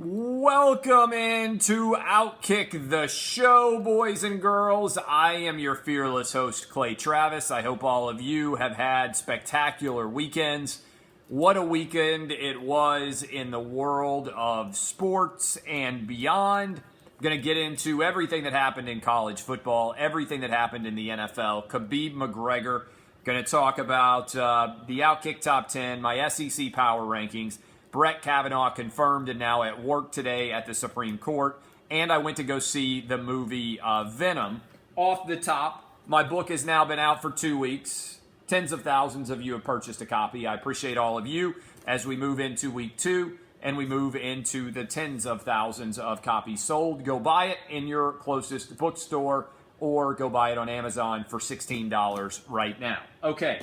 Welcome into Outkick the Show, boys and girls. I am your fearless host, Clay Travis. I hope all of you have had spectacular weekends. What a weekend it was in the world of sports and beyond. I'm going to get into everything that happened in college football, everything that happened in the NFL. Khabib-McGregor. Going to talk about the Outkick Top 10, my SEC Power Rankings. Brett Kavanaugh confirmed and now at work today at the Supreme Court. And I went to go see the movie Venom. Off the top, my book has now been out for 2 weeks. Tens of thousands of you have purchased a copy. I appreciate all of you as we move into week 2 and we move into the tens of thousands of copies sold. Go buy it in your closest bookstore or go buy it on Amazon for $16 right now. Okay,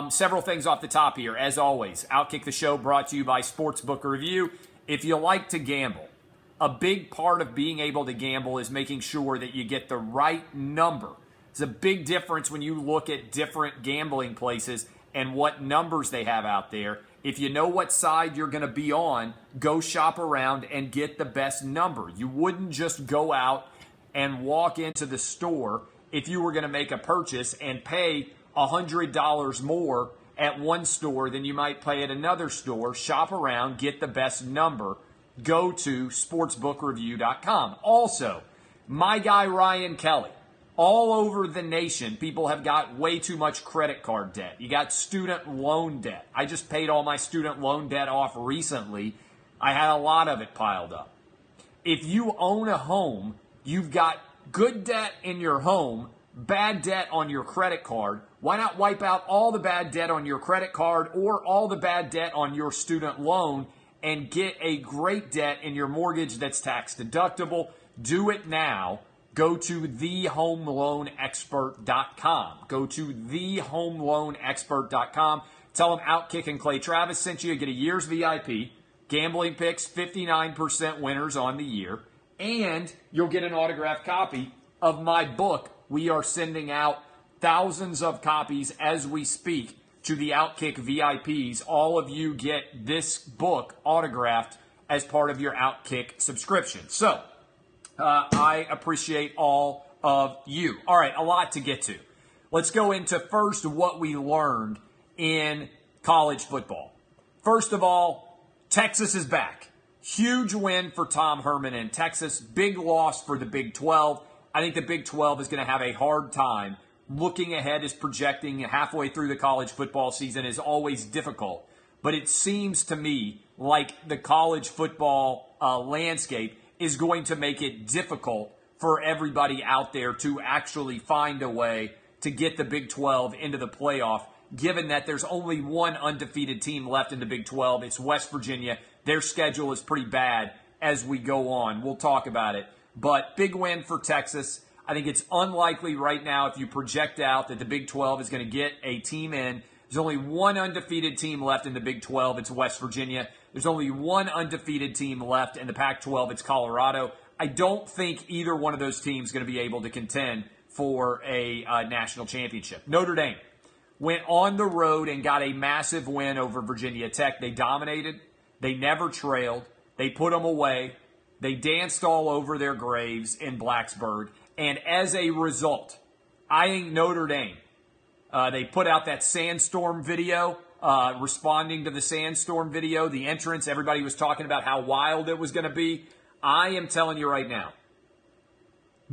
several things off the top here. As always, Outkick the Show brought to you by Sportsbook Review. If you like to gamble, a big part of being able to gamble is making sure that you get the right number. It's a big difference when you look at different gambling places and what numbers they have out there. If you know what side you're going to be on, go shop around and get the best number. You wouldn't just go out and walk into the store if you were going to make a purchase and pay $100 more at one store than you might pay at another store. Shop around, get the best number. Go to sportsbookreview.com. Also, my guy Ryan Kelly. All over the nation, people have got way too much credit card debt. You got student loan debt. I just paid all my student loan debt off recently. I had a lot of it piled up. If you own a home, you've got good debt in your home, bad debt on your credit card. Why not wipe out all the bad debt on your credit card or all the bad debt on your student loan and get a great debt in your mortgage that's tax deductible? Do it now. Go to thehomeloanexpert.com. Go to thehomeloanexpert.com. Tell them Outkick and Clay Travis sent you. Get a year's VIP. Gambling picks, 59% winners on the year. And you'll get an autographed copy of my book. We are sending out thousands of copies as we speak to the Outkick VIPs. All of you get this book autographed as part of your Outkick subscription. So, I appreciate all of you. All right, a lot to get to. Let's go into first what we learned in college football. First of all, Texas is back. Huge win for Tom Herman in Texas. Big loss for the Big 12. I think the Big 12 is going to have a hard time. Looking ahead is projecting halfway through the college football season is always difficult. But it seems to me like the college football landscape is going to make it difficult for everybody out there to actually find a way to get the Big 12 into the playoff, given that there's only one undefeated team left in the Big 12. It's West Virginia. Their schedule is pretty bad as we go on. We'll talk about it. But big win for Texas. I think it's unlikely right now if you project out that the Big 12 is going to get a team in. There's only one undefeated team left in the Big 12. It's West Virginia. There's only one undefeated team left in the Pac-12. It's Colorado. I don't think either one of those teams is going to be able to contend for a national championship. Notre Dame went on the road and got a massive win over Virginia Tech. They dominated. They never trailed. They put them away. They danced all over their graves in Blacksburg. And as a result, I think Notre Dame, they put out that sandstorm video, responding to the sandstorm video, the entrance. Everybody was talking about how wild it was going to be. I am telling you right now,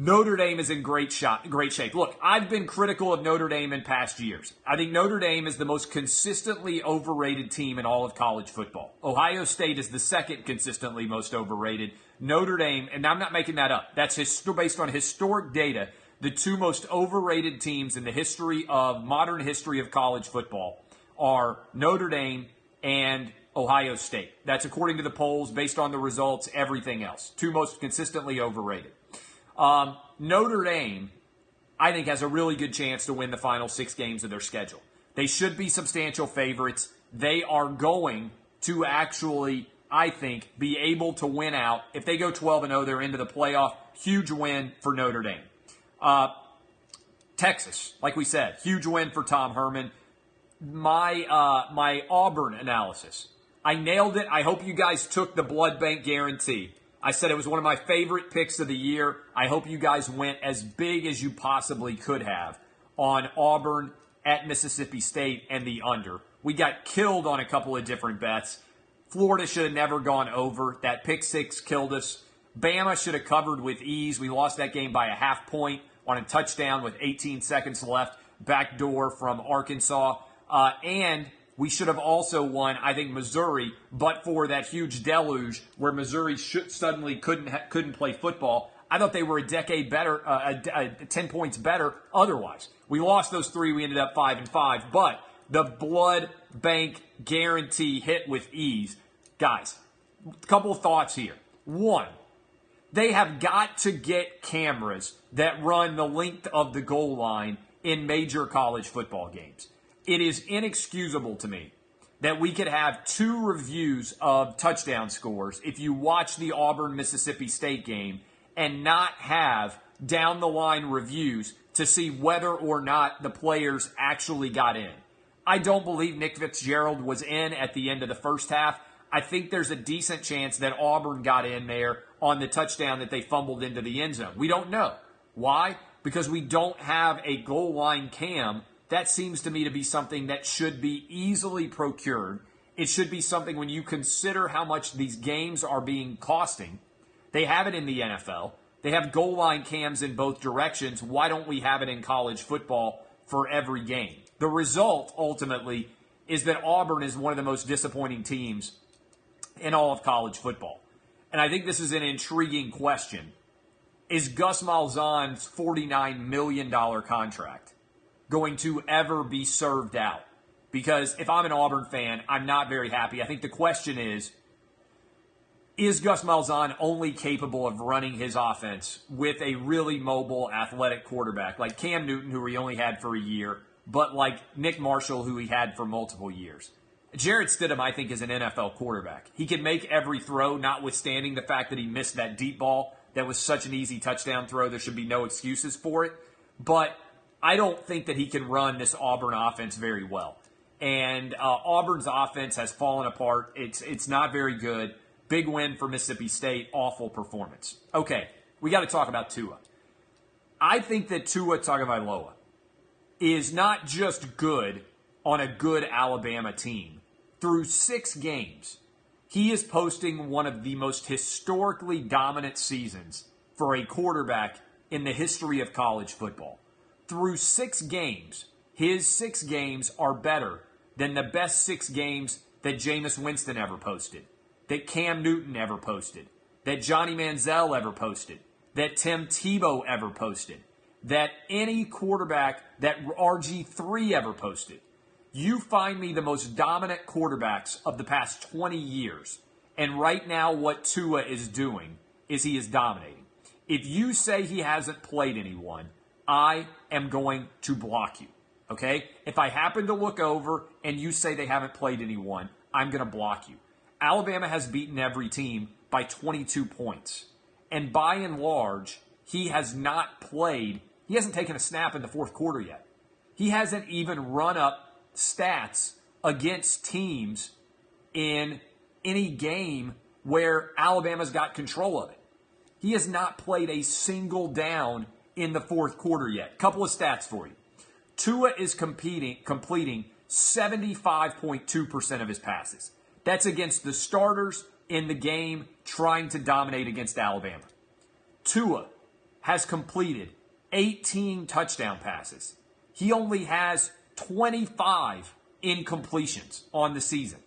Notre Dame is in great shape. Look, I've been critical of Notre Dame in past years. I think Notre Dame is the most consistently overrated team in all of college football. Ohio State is the second consistently most overrated. Notre Dame, and I'm not making that up. That's based on historic data. The two most overrated teams in the modern history of college football are Notre Dame and Ohio State. That's according to the polls, based on the results, everything else. Two most consistently overrated. Notre Dame, I think, has a really good chance to win the final 6 games of their schedule. They should be substantial favorites. They are going to actually, I think, be able to win out. If they go 12-0, they're into the playoff. Huge win for Notre Dame. Texas, like we said, huge win for Tom Herman. My Auburn analysis, I nailed it. I hope you guys took the blood bank guarantee. I said it was one of my favorite picks of the year. I hope you guys went as big as you possibly could have on Auburn at Mississippi State and the under. We got killed on a couple of different bets. Florida should have never gone over. That pick six killed us. Bama should have covered with ease. We lost that game by a half point on a touchdown with 18 seconds left. Backdoor from Arkansas. And we should have also won, I think, Missouri, but for that huge deluge where Missouri suddenly couldn't play football. I thought they were a decade better, 10 points better otherwise. We lost those three. We ended up 5-5. But the blood bank guarantee hit with ease. Guys, a couple of thoughts here. One, they have got to get cameras that run the length of the goal line in major college football games. It is inexcusable to me that we could have two reviews of touchdown scores if you watch the Auburn-Mississippi State game and not have down-the-line reviews to see whether or not the players actually got in. I don't believe Nick Fitzgerald was in at the end of the first half. I think there's a decent chance that Auburn got in there on the touchdown that they fumbled into the end zone. We don't know. Why? Because we don't have a goal line cam. That seems to me to be something that should be easily procured. It should be something when you consider how much these games are being costing. They have it in the NFL. They have goal line cams in both directions. Why don't we have it in college football for every game? The result, ultimately, is that Auburn is one of the most disappointing teams in all of college football. And I think this is an intriguing question. Is Gus Malzahn's $49 million contract going to ever be served out? Because if I'm an Auburn fan, I'm not very happy. I think the question is Gus Malzahn only capable of running his offense with a really mobile, athletic quarterback like Cam Newton, who he only had for a year, but like Nick Marshall, who he had for multiple years? Jarrett Stidham, I think, is an NFL quarterback. He can make every throw, notwithstanding the fact that he missed that deep ball. That was such an easy touchdown throw. There should be no excuses for it. But I don't think that he can run this Auburn offense very well. And Auburn's offense has fallen apart. It's not very good. Big win for Mississippi State. Awful performance. Okay, we got to talk about Tua. I think that Tua Tagovailoa is not just good on a good Alabama team. Through 6 games, he is posting one of the most historically dominant seasons for a quarterback in the history of college football. Through 6 games, his 6 games are better than the best 6 games that Jameis Winston ever posted, that Cam Newton ever posted, that Johnny Manziel ever posted, that Tim Tebow ever posted, that any quarterback that RG3 ever posted. You find me the most dominant quarterbacks of the past 20 years, and right now what Tua is doing is he is dominating. If you say he hasn't played anyone, I am going to block you, okay? If I happen to look over and you say they haven't played anyone, I'm going to block you. Alabama has beaten every team by 22 points, and by and large, he has not played. He hasn't taken a snap in the fourth quarter yet. He hasn't even run up stats against teams in any game where Alabama's got control of it. He has not played a single down in the fourth quarter yet. Couple of stats for you. Tua is completing 75.2% of his passes. That's against the starters in the game trying to dominate against Alabama. Tua has completed 18 touchdown passes. He only has 25 incompletions on the season.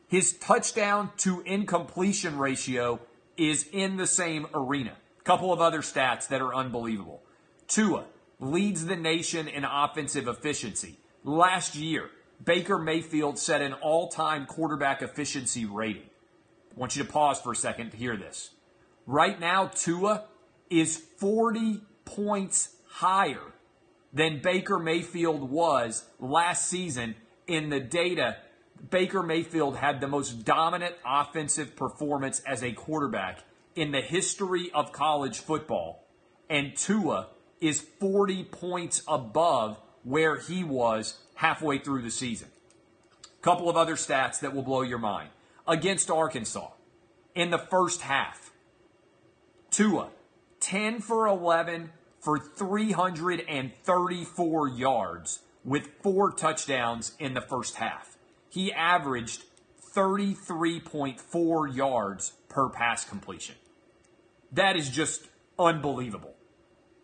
His touchdown to incompletion ratio is in the same arena. A couple of other stats that are unbelievable. Tua leads the nation in offensive efficiency. Last year, Baker Mayfield set an all-time quarterback efficiency rating. I want you to pause for a second to hear this. Right now, Tua is 40 points higher than Baker Mayfield was last season. In the data, Baker Mayfield had the most dominant offensive performance as a quarterback in the history of college football, and Tua is 40 points above where he was halfway through the season. A couple of other stats that will blow your mind. against Arkansas in the first half. Tua, 10 for 11 for 334 yards with 4 touchdowns in the first half. He averaged 33.4 yards per pass completion. That is just unbelievable.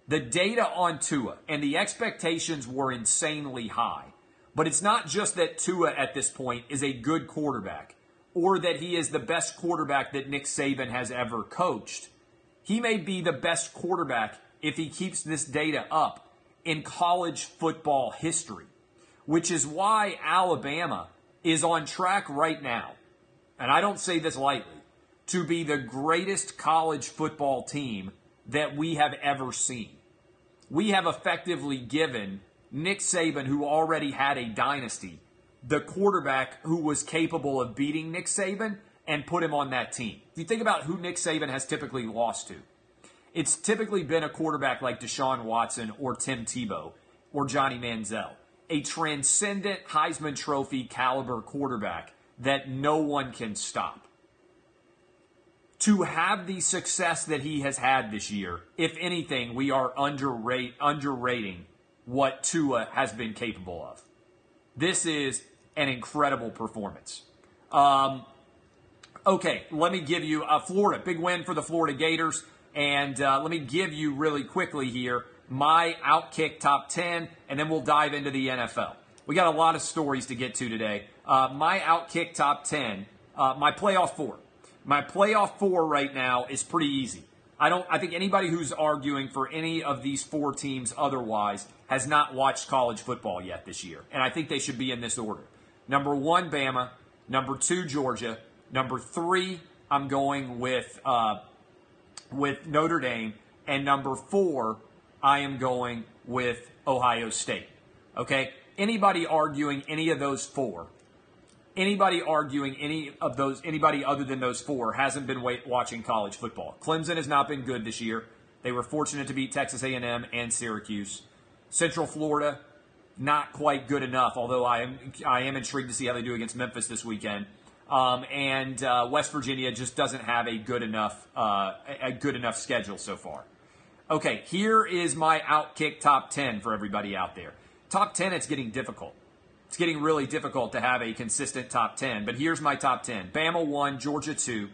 The data on Tua and the expectations were insanely high. But it's not just that Tua at this point is a good quarterback or that he is the best quarterback that Nick Saban has ever coached. He may be the best quarterback if he keeps this data up in college football history, which is why Alabama is on track right now, and I don't say this lightly, to be the greatest college football team that we have ever seen. We have effectively given Nick Saban, who already had a dynasty, the quarterback who was capable of beating Nick Saban and put him on that team. If you think about who Nick Saban has typically lost to, it's typically been a quarterback like Deshaun Watson or Tim Tebow or Johnny Manziel, a transcendent Heisman Trophy caliber quarterback that no one can stop. To have the success that he has had this year, if anything, we are underrating what Tua has been capable of. This is an incredible performance. Okay, let me give you Florida. Big win for the Florida Gators. And let me give you really quickly here my Outkick top 10, and then we'll dive into the NFL. We got a lot of stories to get to today. My Outkick top 10, my playoff 4. My playoff 4 right now is pretty easy. I think anybody who's arguing for any of these 4 teams otherwise has not watched college football yet this year. And I think they should be in this order. Number 1, Bama. Number 2, Georgia. Number 3, I'm going with Notre Dame. And number 4, I am going with Ohio State. Okay? Anybody arguing any of those 4, anybody arguing anybody other than those 4 hasn't been watching college football. Clemson has not been good this year. They were fortunate to beat Texas A&M and Syracuse. Central Florida, not quite good enough, although I am intrigued to see how they do against Memphis this weekend. And West Virginia just doesn't have a good enough schedule so far. Okay, here is my Outkick top 10 for everybody out there. Top 10, it's getting difficult. It's getting really difficult to have a consistent top 10, but here's my top 10. Bama 1, Georgia 2,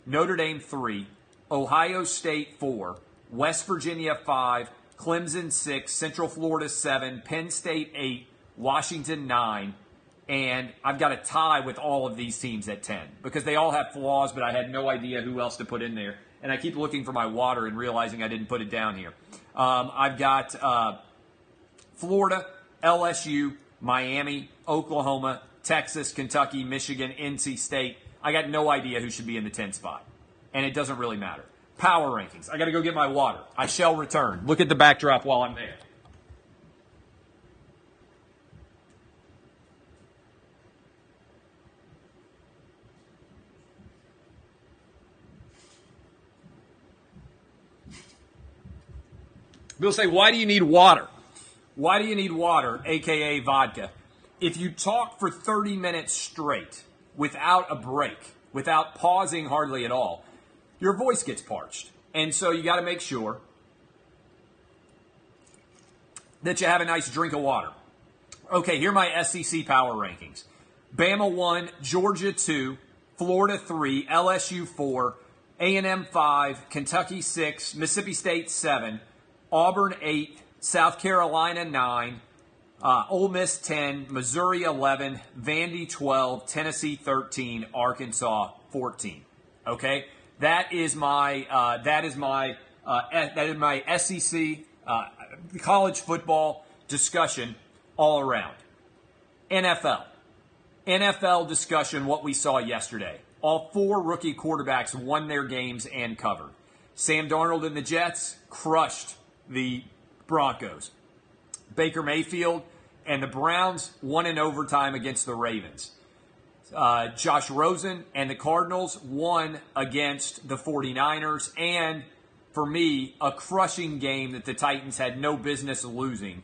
Notre Dame 3, Ohio State 4, West Virginia 5, Clemson 6, Central Florida 7, Penn State 8, Washington 9, and I've got a tie with all of these teams at 10 because they all have flaws, but I had no idea who else to put in there. And I keep looking for my water and realizing I didn't put it down here. I've got Florida, LSU, Miami, Oklahoma, Texas, Kentucky, Michigan, NC State. I got no idea who should be in the 10 spot. And it doesn't really matter. Power rankings. I got to go get my water. I shall return. Look at the backdrop while I'm there. People say, why do you need water? Why do you need water, a.k.a. vodka? If you talk for 30 minutes straight without a break, without pausing hardly at all, your voice gets parched. And so you got to make sure that you have a nice drink of water. Okay, here are my SEC power rankings. Bama 1, Georgia 2, Florida 3, LSU 4, A&M 5, Kentucky 6, Mississippi State 7, Auburn 8, South Carolina 9, Ole Miss 10, Missouri 11, Vandy 12, Tennessee 13, Arkansas 14. Okay, that is my SEC college football discussion all around. NFL discussion. What we saw yesterday. All 4 rookie quarterbacks won their games and covered. Sam Darnold and the Jets crushed the Broncos. Baker Mayfield and the Browns won in overtime against the Ravens. Josh Rosen and the Cardinals won against the 49ers. And, for me, a crushing game that the Titans had no business losing.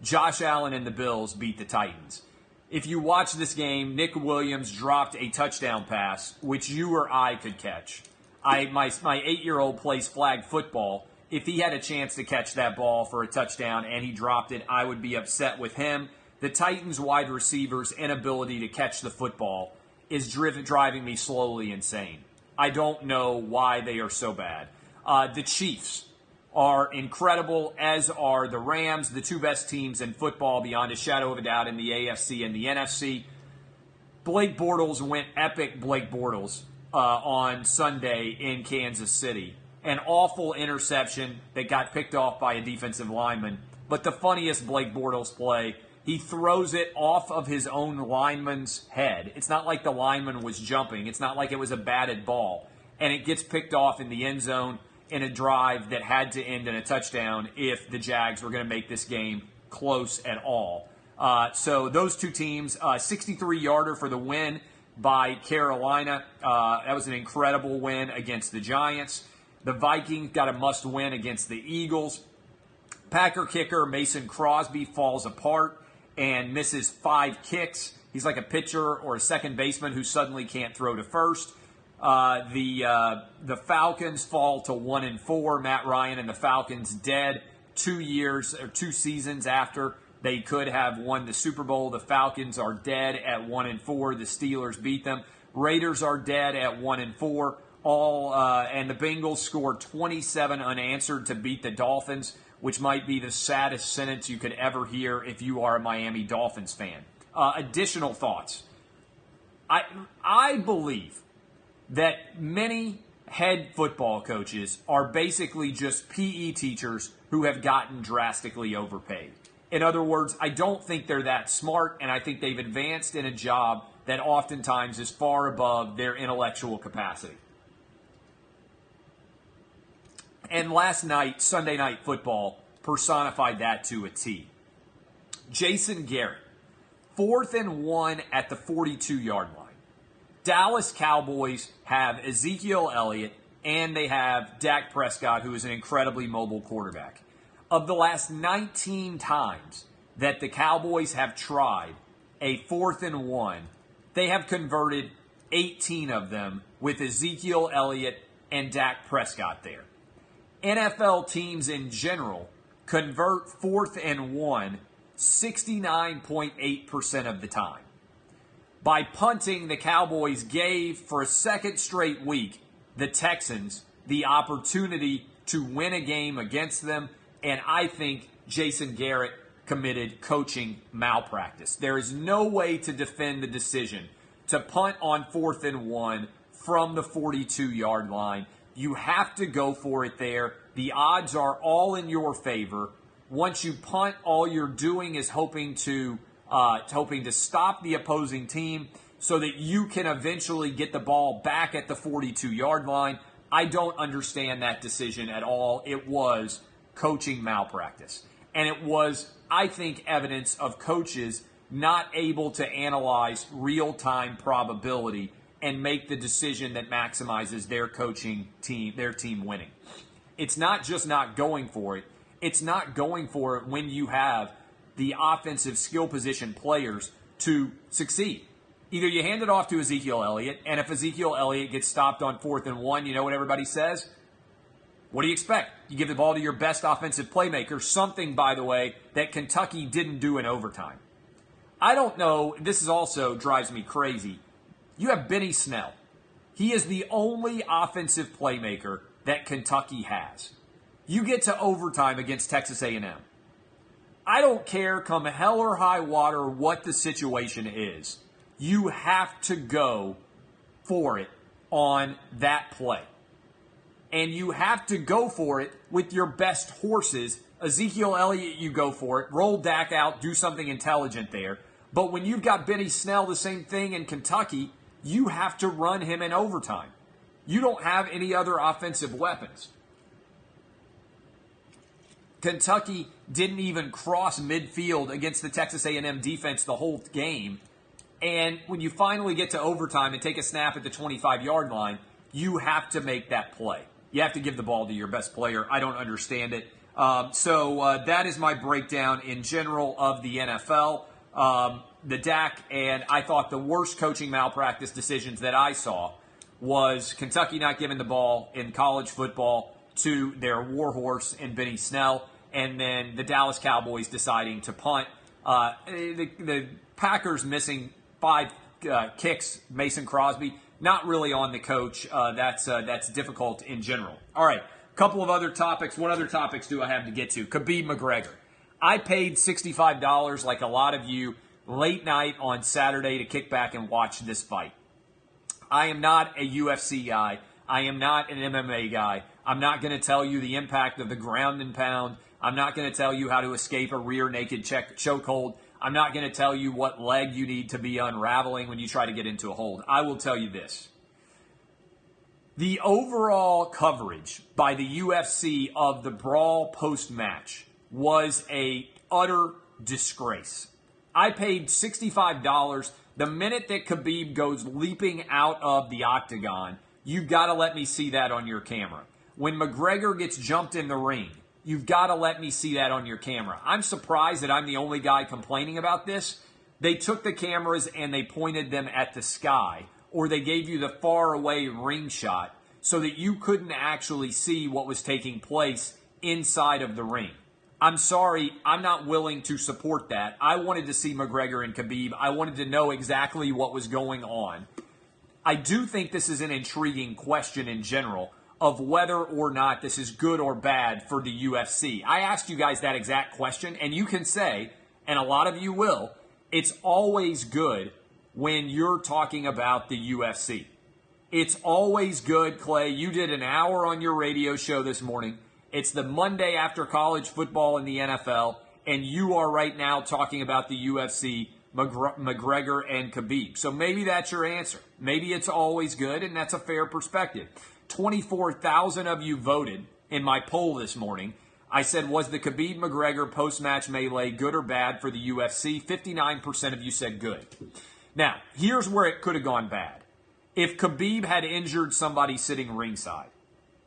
Josh Allen and the Bills beat the Titans. if you watch this game, Nick Williams dropped a touchdown pass, which you or I could catch. My 8-year-old plays flag football. If he had a chance to catch that ball for a touchdown and he dropped it, I would be upset with him. The Titans wide receivers' inability to catch the football is driving me slowly insane. I don't know why they are so bad. The Chiefs are incredible, as are the Rams, the two best teams in football beyond a shadow of a doubt in the AFC and the NFC. Blake Bortles went epic Blake Bortles on Sunday in Kansas City. An awful interception that got picked off by a defensive lineman. But the funniest Blake Bortles play, he throws it off of his own lineman's head. It's not like the lineman was jumping. It's not like it was a batted ball. And it gets picked off in the end zone in a drive that had to end in a touchdown if the Jags were going to make this game close at all. So those two teams, 63-yarder for the win by Carolina. That was an incredible win against the Giants. The Vikings got a must-win against the Eagles. Packer kicker Mason Crosby falls apart and misses 5 kicks. He's like a pitcher or a second baseman who suddenly can't throw to first. The Falcons fall to 1-4. Matt Ryan and the Falcons dead 2 seasons after they could have won the Super Bowl. The Falcons are dead at 1-4. The Steelers beat them. Raiders are dead at 1-4. And the Bengals scored 27 unanswered to beat the Dolphins, which might be the saddest sentence you could ever hear if you are a Miami Dolphins fan. Additional thoughts. I believe that many head football coaches are basically just PE teachers who have gotten drastically overpaid. In other words, I don't think they're that smart, and I think they've advanced in a job that oftentimes is far above their intellectual capacity. And last night, Sunday Night Football, personified that to a T. Jason Garrett, 4th and 1 at the 42-yard line. Dallas Cowboys have Ezekiel Elliott, and they have Dak Prescott, who is an incredibly mobile quarterback. Of the last 19 times that the Cowboys have tried a 4th and 1, they have converted 18 of them with Ezekiel Elliott and Dak Prescott there. NFL teams in general convert 4th and 1 69.8% of the time. By punting, the Cowboys gave, for a second straight week, the Texans the opportunity to win a game against them, and I think Jason Garrett committed coaching malpractice. There is no way to defend the decision to punt on 4th and 1 from the 42-yard line. You have to go for it there. The odds are all in your favor. Once you punt, all you're doing is hoping to stop the opposing team so that you can eventually get the ball back at the 42-yard line. I don't understand that decision at all. It was coaching malpractice. And it was, I think, evidence of coaches not able to analyze real-time probability and make the decision that maximizes their team winning. It's not just not going for it. It's not going for it when you have the offensive skill position players to succeed. Either you hand it off to Ezekiel Elliott, and if Ezekiel Elliott gets stopped on 4th and 1, you know what everybody says? What do you expect? You give the ball to your best offensive playmaker, something, by the way, that Kentucky didn't do in overtime. I don't know, this is also drives me crazy. You have Benny Snell. He is the only offensive playmaker that Kentucky has. You get to overtime against Texas A&M. I don't care, come hell or high water, what the situation is. You have to go for it on that play. And you have to go for it with your best horses. Ezekiel Elliott, you go for it. Roll Dak out, do something intelligent there. But when you've got Benny Snell, the same thing in Kentucky, you have to run him in overtime. You don't have any other offensive weapons. Kentucky didn't even cross midfield against the Texas A&M defense the whole game. And when you finally get to overtime and take a snap at the 25-yard line, you have to make that play. You have to give the ball to your best player. I don't understand it. So that is my breakdown in general of the NFL. the Dak, and I thought the worst coaching malpractice decisions that I saw was Kentucky not giving the ball in college football to their warhorse in Benny Snell, and then the Dallas Cowboys deciding to punt. The Packers missing 5 kicks, Mason Crosby, not really on the coach. That's difficult in general. All right, a couple of other topics. What other topics do I have to get to? Khabib-McGregor. I paid $65, like a lot of you, late night on Saturday to kick back and watch this fight. I am not a UFC guy. I am not an MMA guy. I'm not going to tell you the impact of the ground and pound. I'm not going to tell you how to escape a rear naked chokehold. I'm not going to tell you what leg you need to be unraveling when you try to get into a hold. I will tell you this. The overall coverage by the UFC of the brawl post-match was a utter disgrace. I paid $65. The minute that Khabib goes leaping out of the octagon, you've got to let me see that on your camera. When McGregor gets jumped in the ring, you've got to let me see that on your camera. I'm surprised that I'm the only guy complaining about this. They took the cameras and they pointed them at the sky, or they gave you the far away ring shot so that you couldn't actually see what was taking place inside of the ring. I'm sorry, I'm not willing to support that. I wanted to see McGregor and Khabib. I wanted to know exactly what was going on. I do think this is an intriguing question in general of whether or not this is good or bad for the UFC. I asked you guys that exact question, and you can say, and a lot of you will, it's always good when you're talking about the UFC. It's always good, Clay. You did an hour on your radio show this morning. It's the Monday after college football in the NFL, and you are right now talking about the UFC, McGregor and Khabib. So maybe that's your answer. Maybe it's always good, and that's a fair perspective. 24,000 of you voted in my poll this morning. I said, was the Khabib-McGregor post-match melee good or bad for the UFC? 59% of you said good. Now, here's where it could have gone bad. If Khabib had injured somebody sitting ringside,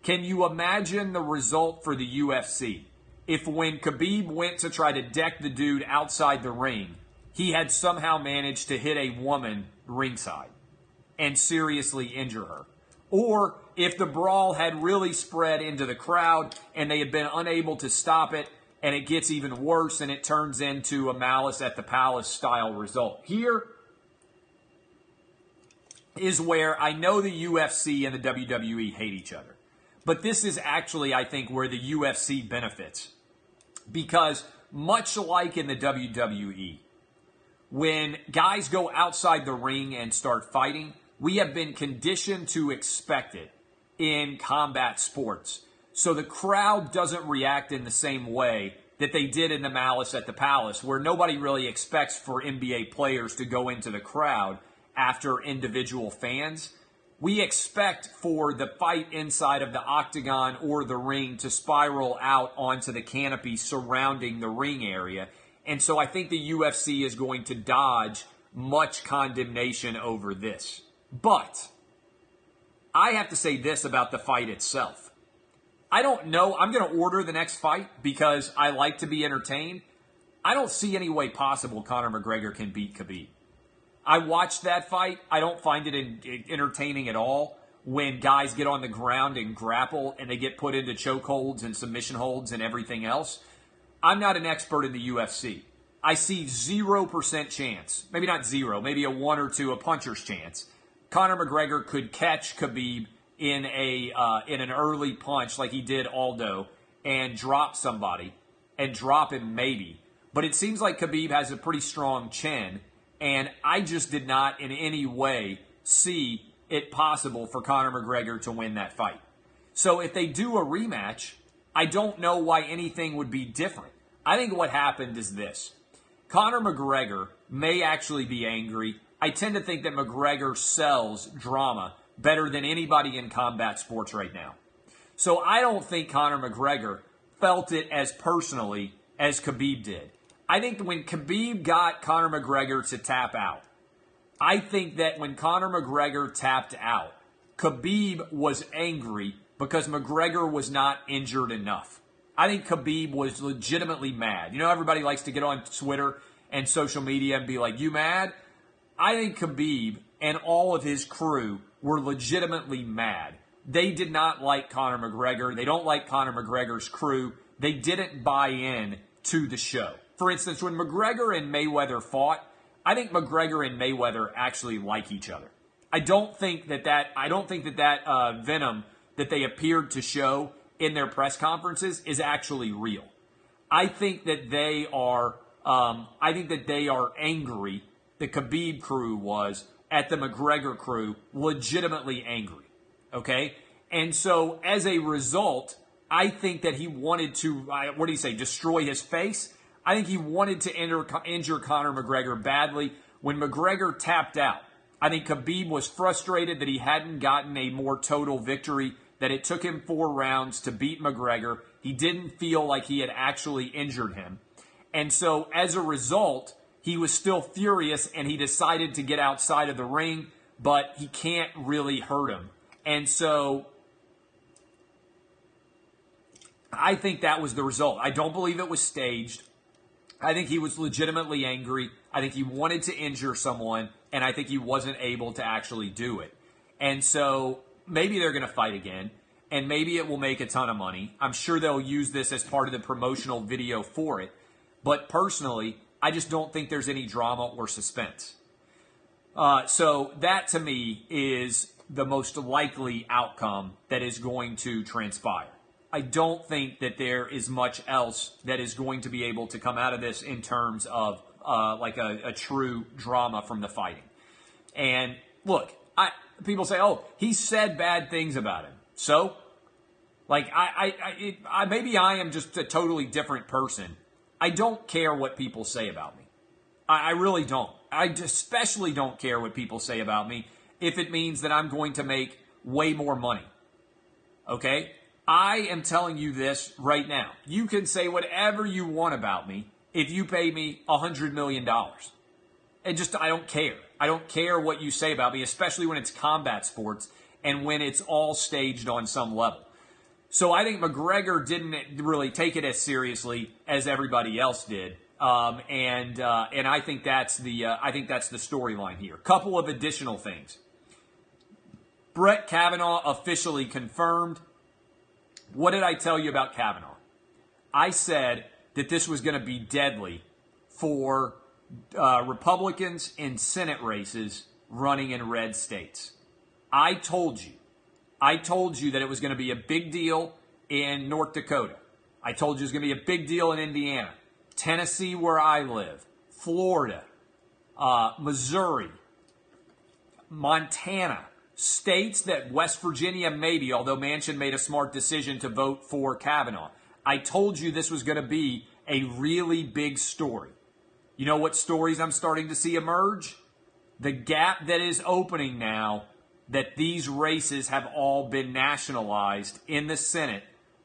can you imagine the result for the UFC if when Khabib went to try to deck the dude outside the ring, he had somehow managed to hit a woman ringside and seriously injure her? Or if the brawl had really spread into the crowd and they had been unable to stop it and it gets even worse and it turns into a Malice at the Palace style result. Here is where I know the UFC and the WWE hate each other. But this is actually, I think, where the UFC benefits. Because much like in the WWE, when guys go outside the ring and start fighting, we have been conditioned to expect it in combat sports. So the crowd doesn't react in the same way that they did in the Malice at the Palace, where nobody really expects for NBA players to go into the crowd after individual fans. We expect for the fight inside of the octagon or the ring to spiral out onto the canopy surrounding the ring area. And so I think the UFC is going to dodge much condemnation over this. But I have to say this about the fight itself. I don't know. I'm going to order the next fight because I like to be entertained. I don't see any way possible Conor McGregor can beat Khabib. I watched that fight. I don't find it entertaining at all when guys get on the ground and grapple and they get put into chokeholds and submission holds and everything else. I'm not an expert in the UFC. I see 0% chance, maybe not zero, maybe a 1 or 2, a puncher's chance. Conor McGregor could catch Khabib in an early punch like he did Aldo and drop somebody and drop him maybe. But it seems like Khabib has a pretty strong chin. And I just did not in any way see it possible for Conor McGregor to win that fight. So if they do a rematch, I don't know why anything would be different. I think what happened is this. Conor McGregor may actually be angry. I tend to think that McGregor sells drama better than anybody in combat sports right now. So I don't think Conor McGregor felt it as personally as Khabib did. I think that when Khabib got Conor McGregor to tap out, I think that when Conor McGregor tapped out, Khabib was angry because McGregor was not injured enough. I think Khabib was legitimately mad. You know, everybody likes to get on Twitter and social media and be like, you mad? I think Khabib and all of his crew were legitimately mad. They did not like Conor McGregor. They don't like Conor McGregor's crew. They didn't buy in to the show. For instance, when McGregor and Mayweather fought, I think McGregor and Mayweather actually like each other. I don't think that Venom that they appeared to show in their press conferences is actually real. I think that they are. Angry. The Khabib crew was at the McGregor crew, legitimately angry. Okay, and so as a result, I think that he wanted to. Destroy his face. I think he wanted to injure Conor McGregor badly. When McGregor tapped out, I think Khabib was frustrated that he hadn't gotten a more total victory, that it took him 4 rounds to beat McGregor. He didn't feel like he had actually injured him. And so as a result, he was still furious and he decided to get outside of the ring, but he can't really hurt him. And so I think that was the result. I don't believe it was staged. I think he was legitimately angry. I think he wanted to injure someone, and I think he wasn't able to actually do it. And so maybe they're going to fight again, and maybe it will make a ton of money. I'm sure they'll use this as part of the promotional video for it. But personally, I just don't think there's any drama or suspense. So that, to me, is the most likely outcome that is going to transpire. I don't think that there is much else that is going to be able to come out of this in terms of like a true drama from the fighting. And look, people say, oh, he said bad things about him. So, like, maybe I am just a totally different person. I don't care what people say about me. I really don't. I especially don't care what people say about me if it means that I'm going to make way more money. Okay? I am telling you this right now. You can say whatever you want about me if you pay me $100 million. And I don't care. I don't care what you say about me, especially when it's combat sports and when it's all staged on some level. So I think McGregor didn't really take it as seriously as everybody else did. And I think that's the storyline here. Couple of additional things. Brett Kavanaugh officially confirmed. What did I tell you about Kavanaugh? I said that this was going to be deadly for Republicans in Senate races running in red states. I told you that it was going to be a big deal in North Dakota. I told you it was going to be a big deal in Indiana, Tennessee, where I live, Florida, Missouri, Montana, states that West Virginia maybe, although Manchin made a smart decision to vote for Kavanaugh. I told you this was going to be a really big story. You know what stories I'm starting to see emerge? The gap that is opening now, that these races have all been nationalized in the Senate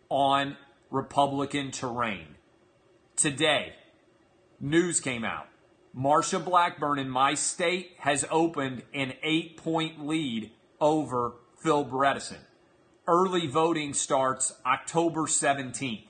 on Republican terrain. Today, news came out. Marsha Blackburn in my state has opened an 8-point lead over Phil Bredesen. Early voting starts October 17th.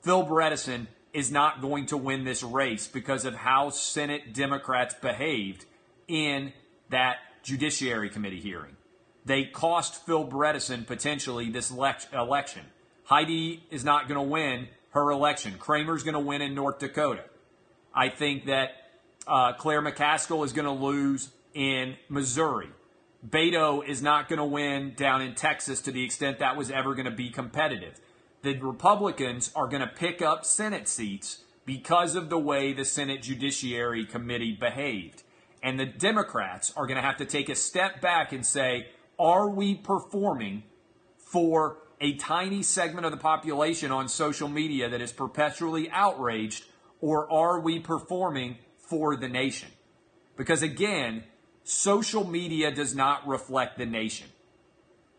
Phil Bredesen is not going to win this race because of how Senate Democrats behaved in that Judiciary Committee hearing. They cost Phil Bredesen potentially this election. Heidi is not going to win her election. Kramer's going to win in North Dakota. I think that Claire McCaskill is going to lose in Missouri. Beto is not going to win down in Texas to the extent that was ever going to be competitive. The Republicans are going to pick up Senate seats because of the way the Senate Judiciary Committee behaved. And the Democrats are going to have to take a step back and say, are we performing for a tiny segment of the population on social media that is perpetually outraged, or are we performing for the nation? Because again, social media does not reflect the nation.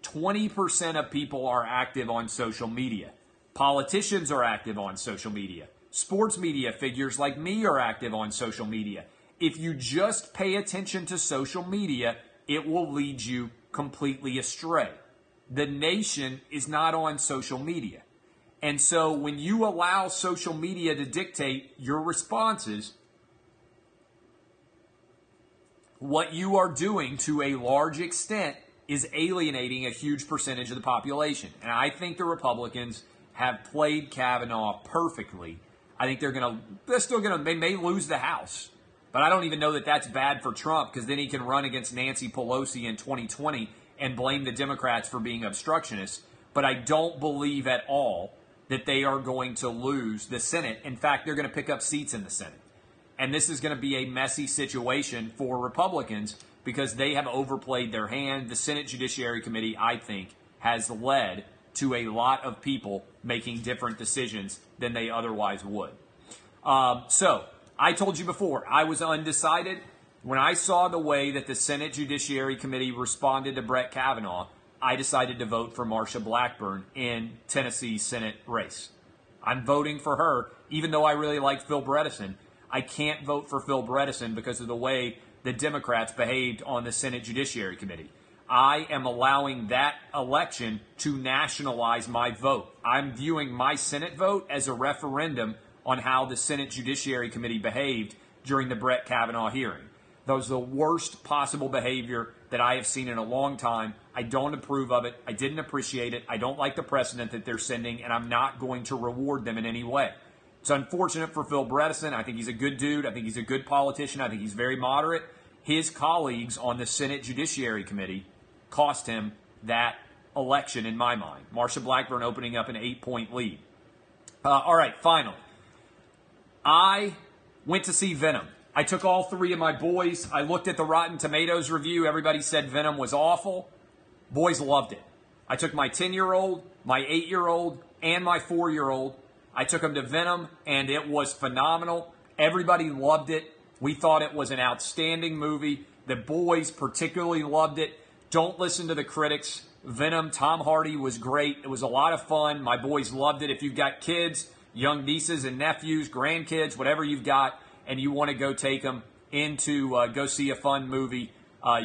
20% of people are active on social media. Politicians are active on social media. Sports media figures like me are active on social media. If you just pay attention to social media, it will lead you completely astray. The nation is not on social media. And so when you allow social media to dictate your responses, what you are doing to a large extent is alienating a huge percentage of the population. And I think the Republicans have played Kavanaugh perfectly. I think they may lose the House. But I don't even know that that's bad for Trump, because then he can run against Nancy Pelosi in 2020 and blame the Democrats for being obstructionists. But I don't believe at all that they are going to lose the Senate. In fact, they're going to pick up seats in the Senate. And this is going to be a messy situation for Republicans because they have overplayed their hand. The Senate Judiciary Committee, I think, has led to a lot of people making different decisions than they otherwise would. So I told you before, I was undecided. When I saw the way that the Senate Judiciary Committee responded to Brett Kavanaugh, I decided to vote for Marsha Blackburn in Tennessee's Senate race. I'm voting for her, even though I really like Phil Bredesen. I can't vote for Phil Bredesen because of the way the Democrats behaved on the Senate Judiciary Committee. I am allowing that election to nationalize my vote. I'm viewing my Senate vote as a referendum on how the Senate Judiciary Committee behaved during the Brett Kavanaugh hearing. That was the worst possible behavior that I have seen in a long time. I don't approve of it. I didn't appreciate it. I don't like the precedent that they're sending, and I'm not going to reward them in any way. It's unfortunate for Phil Bredesen. I think he's a good dude. I think he's a good politician. I think he's very moderate. His colleagues on the Senate Judiciary Committee cost him that election in my mind. Marsha Blackburn opening up an 8-point lead. All right, finally. I went to see Venom. I took all three of my boys. I looked at the Rotten Tomatoes review. Everybody said Venom was awful. Boys loved it. I took my 10-year-old, my 8-year-old, and my 4-year-old. I took them to Venom, and it was phenomenal. Everybody loved it. We thought it was an outstanding movie. The boys particularly loved it. Don't listen to the critics. Venom, Tom Hardy was great. It was a lot of fun. My boys loved it. If you've got kids, young nieces and nephews, grandkids, whatever you've got, and you want to go take them into go see a fun movie,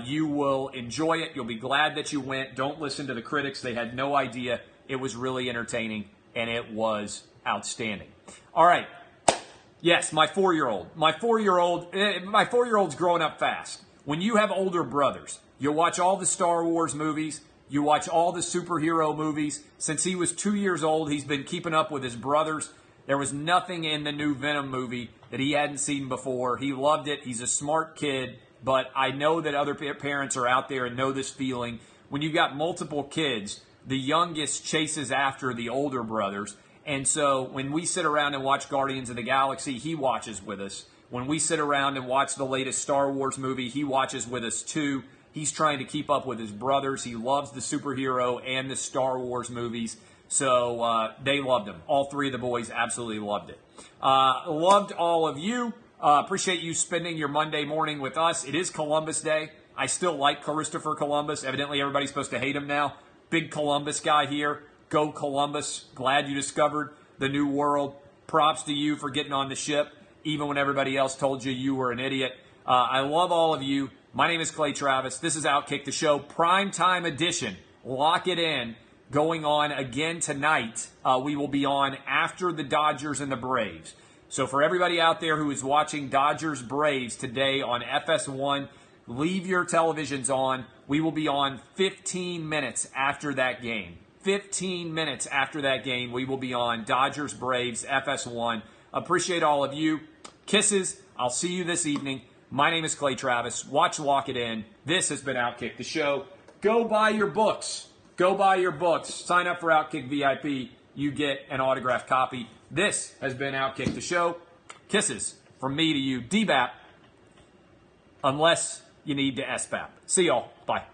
you will enjoy it. You'll be glad that you went. Don't listen to the critics. They had no idea. It was really entertaining, and it was outstanding. All right. Yes, my 4-year-old. My 4-year-old's growing up fast. When you have older brothers, you watch all the Star Wars movies. You watch all the superhero movies. Since he was 2 years old, he's been keeping up with his brothers. There was nothing in the new Venom movie that he hadn't seen before. He loved it. He's a smart kid. But I know that other parents are out there and know this feeling. When you've got multiple kids, the youngest chases after the older brothers. And so when we sit around and watch Guardians of the Galaxy, he watches with us. When we sit around and watch the latest Star Wars movie, he watches with us too. He's trying to keep up with his brothers. He loves the superhero and the Star Wars movies. So they loved him. All three of the boys absolutely loved it. Loved all of you. Appreciate you spending your Monday morning with us. It is Columbus Day. I still like Christopher Columbus. Evidently, everybody's supposed to hate him now. Big Columbus guy here. Go Columbus. Glad you discovered the new world. Props to you for getting on the ship, even when everybody else told you you were an idiot. I love all of you. My name is Clay Travis. This is Outkick the Show, primetime edition. Lock it in. Going on again tonight. We will be on after the Dodgers and the Braves. So for everybody out there who is watching Dodgers-Braves today on FS1, leave your televisions on. We will be on 15 minutes after that game. 15 minutes after that game, we will be on Dodgers-Braves FS1. Appreciate all of you. Kisses. I'll see you this evening. My name is Clay Travis. Watch Lock It In. This has been Outkick the Show. Go buy your books. Go buy your books. Sign up for Outkick VIP. You get an autographed copy. This has been Outkick the Show. Kisses from me to you. DBAP. Unless you need to SBAP. See y'all. Bye.